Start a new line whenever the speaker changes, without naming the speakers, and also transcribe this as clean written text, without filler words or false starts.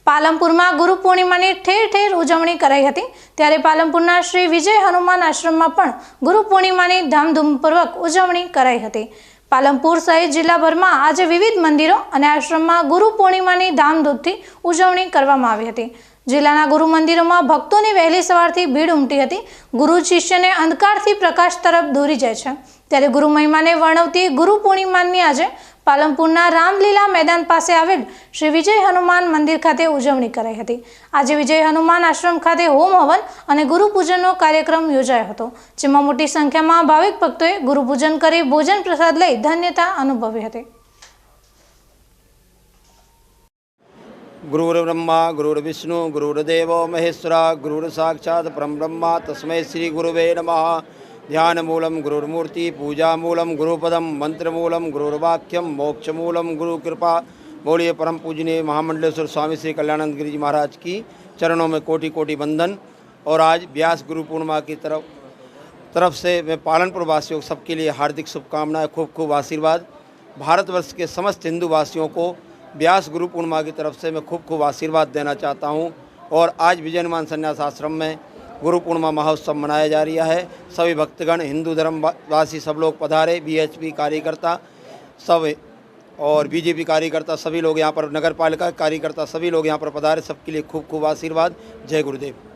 પાલનપુરમાં ગુરુ પૂર્ણિમાની ઠેર ઠેર ઉજવણી કરાઈ હતી। ત્યારે પાલનપુરના શ્રી વિજય હનુમાન આશ્રમમાં પણ ગુરુ પૂર્ણિમાની ધામધૂમપૂર્વક ઉજવણી કરાઈ હતી। પાલનપુર સહિત જિલ્લાભરમાં આજે વિવિધ મંદિરો અને આશ્રમમાં ગુરુ પૂર્ણિમાની ધામધૂમથી ઉજવણી કરવામાં આવી હતી। જિલ્લાના ગુરુ મંદિરોમાં ભક્તોની વહેલી સવારથી ભીડ ઉમટી હતી। ગુરુ શિષ્યને અંધકારથી પ્રકાશ તરફ દોરી જાય છે, ત્યારે ગુરુ મહિમાને વર્ણવતી ગુરુ પૂર્ણિમાની આજે પાલનપુરના રામલીલા મેદાન પાસે આવેલ શ્રી વિજય હનુમાન મંદિર ખાતે ઉજવણી કરાઈ હતી। આજે વિજય હનુમાન આશ્રમ ખાતે હોમ હવન અને ગુરુ પૂજનનો કાર્યક્રમ યોજાયો હતો, જેમાં મોટી સંખ્યામાં ભાવિક ભક્તોએ ગુરુ પૂજન કરી ભોજન પ્રસાદ લઈ ધન્યતા અનુભવી હતી।
गुरुर्ब्रह्मा गुरुर्विष्णु गुरुर्देवो महेश्वरा गुरुर् साक्षात् परब्रह्मा तस्मै श्री गुरुवे नमः। ध्यानमूलं गुरुर्मूर्ति पूजामूलं गुरुपदम मंत्रमूलं गुरुर्वाक्यम मोक्षमूलं गुरुकृपा। बोलिए परम पूजनीय महामंडलेश्वर स्वामी श्री कल्याणानंद गिरि जी महाराज की चरणों में कोटि कोटि वंदन। और आज व्यास गुरु पूर्णिमा की तरफ से मैं पालनपुर वासियों सबके लिए हार्दिक शुभकामनाएं, खूब खूब आशीर्वाद। भारतवर्ष के समस्त हिंदू वासियों को व्यास गुरु पूर्णिमा की तरफ से मैं खूब खूब आशीर्वाद देना चाहता हूं। और आज विजय हनुमान संन्यास आश्रम में गुरु पूर्णिमा महोत्सव मनाया जा रहा है। सभी भक्तगण, हिंदू धर्मवासी सब लोग पधारे, बीएचपी कार्यकर्ता सब और बीजेपी कार्यकर्ता सभी लोग यहाँ पर, नगर पालिका कार्यकर्ता सभी लोग यहाँ पर पधारे। सबके लिए खूब खूब आशीर्वाद। जय गुरुदेव।